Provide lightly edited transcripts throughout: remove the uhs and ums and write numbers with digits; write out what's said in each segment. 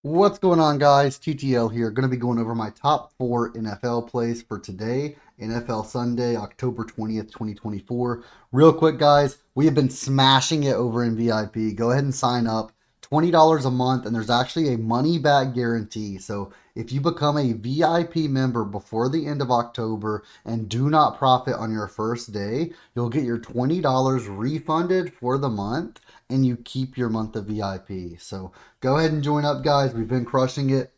What's going on, guys? TTL here. Going to be going over my top 4 NFL plays for today, NFL Sunday, October 20th, 2024. Real quick, guys, we have been smashing it over in VIP. Go ahead and sign up. $20 a month, and there's actually a money back guarantee. So if you become a VIP member before the end of October and do not profit on your first day, you'll get your $20 refunded for the month and you keep your month of VIP. So go ahead and join up, guys. We've been crushing it.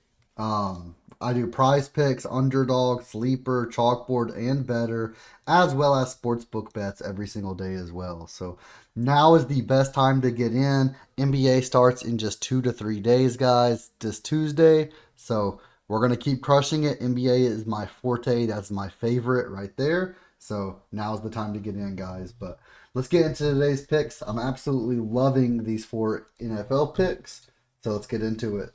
I do prize picks, underdog, sleeper, chalkboard, and better, as well as sports book bets every single day as well. So now is the best time to get in. NBA starts in just 2 to 3 days, guys, this Tuesday. So we're going to keep crushing it. NBA is my forte. That's my favorite right there. So now's the time to get in, guys. But let's get into today's picks. I'm absolutely loving these 4 NFL picks. So let's get into it.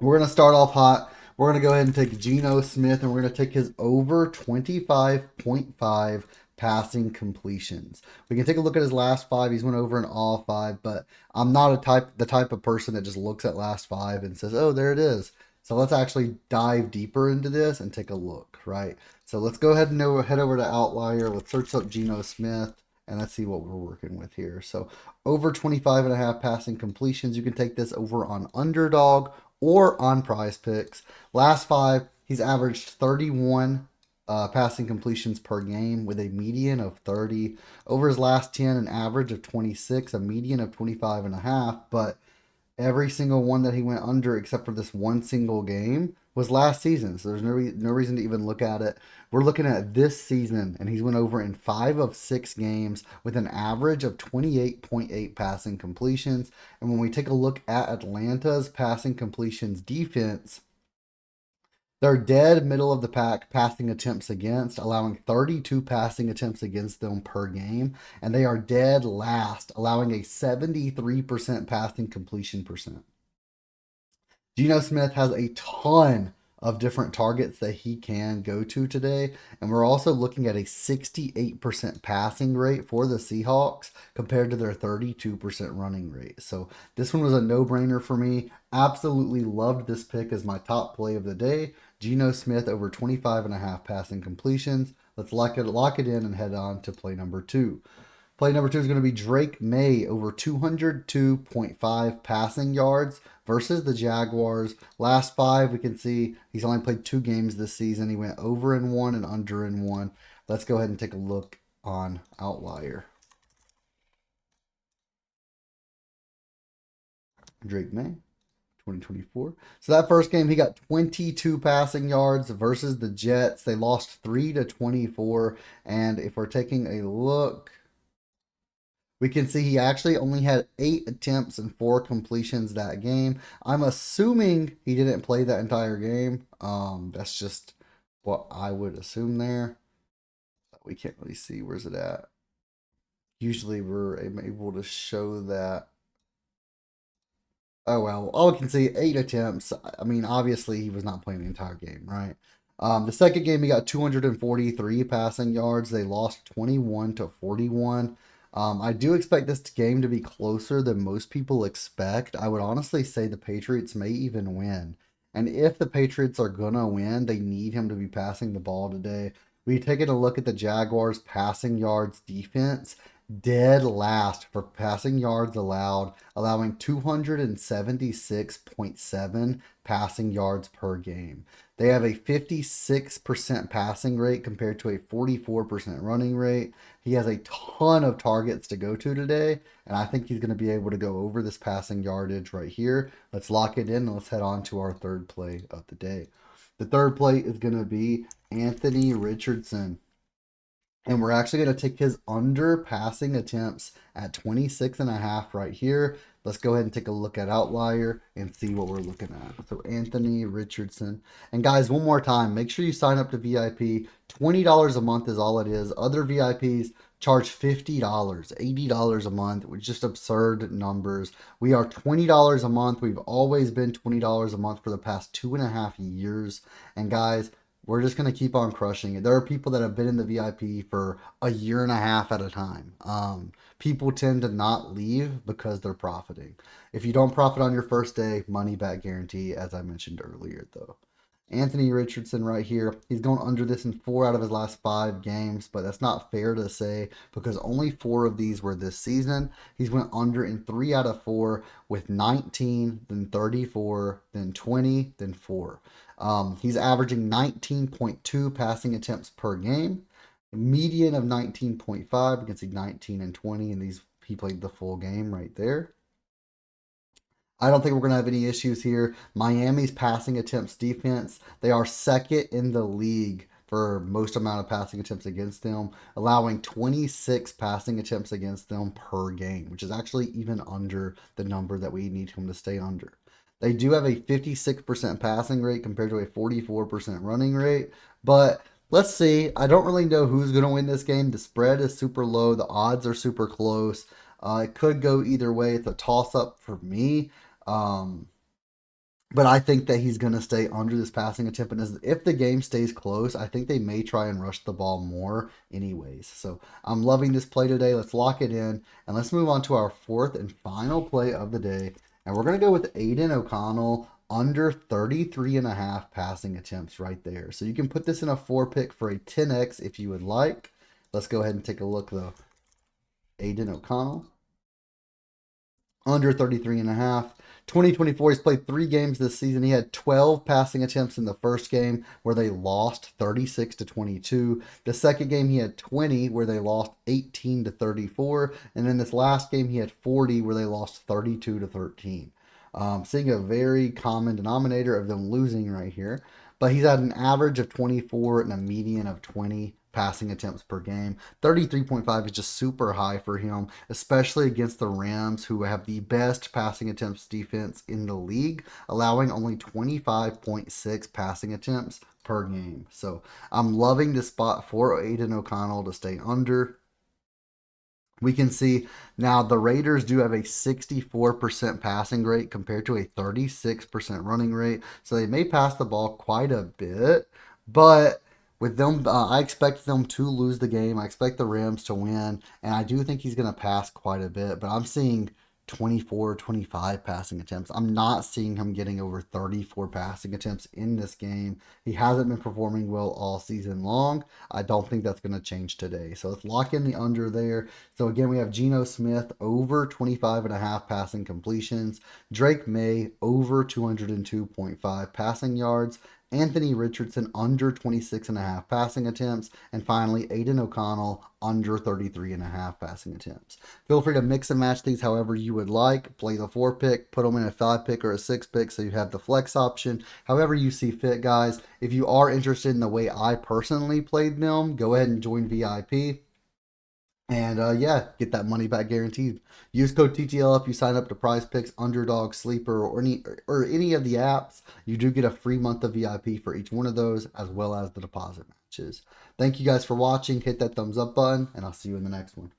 We're going to start off hot. We're going to go ahead and take Geno Smith, and we're going to take his over 25.5 passing completions. We can take a look at his last 5. He's went over in all 5, but I'm not the type of person that just looks at last 5 and says, "Oh, there it is." So let's actually dive deeper into this and take a look, right? So let's go ahead and head over to Outlier. Let's search up Geno Smith, and let's see what we're working with here. So over 25.5 passing completions. You can take this over on UnderDog or on Prizepicks. Last 5, he's averaged 31 passing completions per game with a median of 30. Over his last 10, an average of 26, a median of 25.5. But every single one that he went under, except for this one single game, was last season. So there's no reason to even look at it. We're looking at this season, and he's went over in 5 of 6 games with an average of 28.8 passing completions. And when we take a look at Atlanta's passing completions defense, they're dead middle of the pack passing attempts against, allowing 32 passing attempts against them per game. And they are dead last, allowing a 73% passing completion percent. Geno Smith has a ton of different targets that he can go to today. And we're also looking at a 68% passing rate for the Seahawks compared to their 32% running rate. So this one was a no-brainer for me. Absolutely loved this pick as my top play of the day. Geno Smith over 25.5 passing completions. Let's lock it in and head on to play number 2. Play number 2 is going to be Drake Maye over 202.5 passing yards versus the Jaguars. Last 5, we can see he's only played 2 games this season. He went over in 1 and under in 1. Let's go ahead and take a look on Outlier. Drake Maye, 2024. So that first game, he got 22 passing yards versus the Jets. They lost 3-24. And if we're taking a look, we can see he actually only had 8 attempts and 4 completions that game. I'm assuming he didn't play that entire game. That's just what I would assume there. We can't really see. Where's it at? Usually we're able to show that. Oh, well, all we can see, 8 attempts. I mean, obviously he was not playing the entire game, right? The second game, he got 243 passing yards. They lost 21-41. I do expect this game to be closer than most people expect. I would honestly say the Patriots may even win. And if the Patriots are going to win, they need him to be passing the ball today. We taking a look at the Jaguars' passing yards defense. Dead last for passing yards allowed, allowing 276.7 passing yards per game. They have a 56% passing rate compared to a 44% running rate. He has a ton of targets to go to today, and I think he's going to be able to go over this passing yardage right here. Let's lock it in, and let's head on to our third play of the day. The third play is going to be Anthony Richardson. And we're actually going to take his under passing attempts at 26.5 right here. Let's go ahead and take a look at Outlier and see what we're looking at. So Anthony Richardson. And guys, one more time, make sure you sign up to VIP. $20 a month is all it is. Other VIPs charge $50, $80 a month, which is just absurd numbers. We are $20 a month. We've always been $20 a month for the past 2.5 years. And guys, we're just going to keep on crushing it. There are people that have been in the VIP for a year and a half at a time. People tend to not leave because they're profiting. If you don't profit on your first day, money back guarantee, as I mentioned earlier, though. Anthony Richardson right here. He's gone under this in 4 out of his last 5 games, but that's not fair to say because only 4 of these were this season. He's went under in 3 out of 4 with 19, then 34, then 20, then 4. He's averaging 19.2 passing attempts per game, a median of 19.5. You can see 19 and 20, and these he played the full game right there. I don't think we're going to have any issues here. Miami's passing attempts defense, they are second in the league for most amount of passing attempts against them, allowing 26 passing attempts against them per game, which is actually even under the number that we need him to stay under. They do have a 56% passing rate compared to a 44% running rate, but let's see. I don't really know who's going to win this game. The spread is super low, the odds are super close. It could go either way. It's a toss up for me. Um, but I think that he's going to stay under this passing attempt. And if the game stays close, I think they may try and rush the ball more anyways. So I'm loving this play today. Let's lock it in. And let's move on to our fourth and final play of the day. And we're going to go with Aiden O'Connell under 33.5 passing attempts right there. So you can put this in a 4-pick for a 10x if you would like. Let's go ahead and take a look though. Aiden O'Connell under 33.5. 2024, he's played 3 games this season. He had 12 passing attempts in the first game where they lost 36-22. The second game, he had 20 where they lost 18-34. And then this last game, he had 40 where they lost 32-13. Seeing a very common denominator of them losing right here. But he's had an average of 24 and a median of 20 passing attempts per game. 33.5 is just super high for him, especially against the Rams, who have the best passing attempts defense in the league, allowing only 25.6 passing attempts per game. So I'm loving this spot for Aiden O'Connell to stay under. We can see now the Raiders do have a 64% passing rate compared to a 36% running rate. So they may pass the ball quite a bit, but with them, I expect them to lose the game. I expect the Rams to win, and I do think he's going to pass quite a bit, but I'm seeing 24, 25 passing attempts. I'm not seeing him getting over 34 passing attempts in this game. He hasn't been performing well all season long. I don't think that's going to change today. So let's lock in the under there. So again, we have Geno Smith over 25.5 passing completions. Drake Maye over 202.5 passing yards. Anthony Richardson under 26.5 passing attempts. And finally, Aiden O'Connell under 33.5 passing attempts. Feel free to mix and match these however you would like. Play the 4-pick, put them in a 5-pick or a 6-pick so you have the flex option. However you see fit, guys. If you are interested in the way I personally played them, go ahead and join VIP. And yeah, get that money back guaranteed. Use code TTL if you sign up to Prizepicks, UnderDog, Sleeper, or any of the apps. You do get a free month of VIP for each one of those, as well as the deposit matches. Thank you guys for watching. Hit that thumbs up button, and I'll see you in the next one.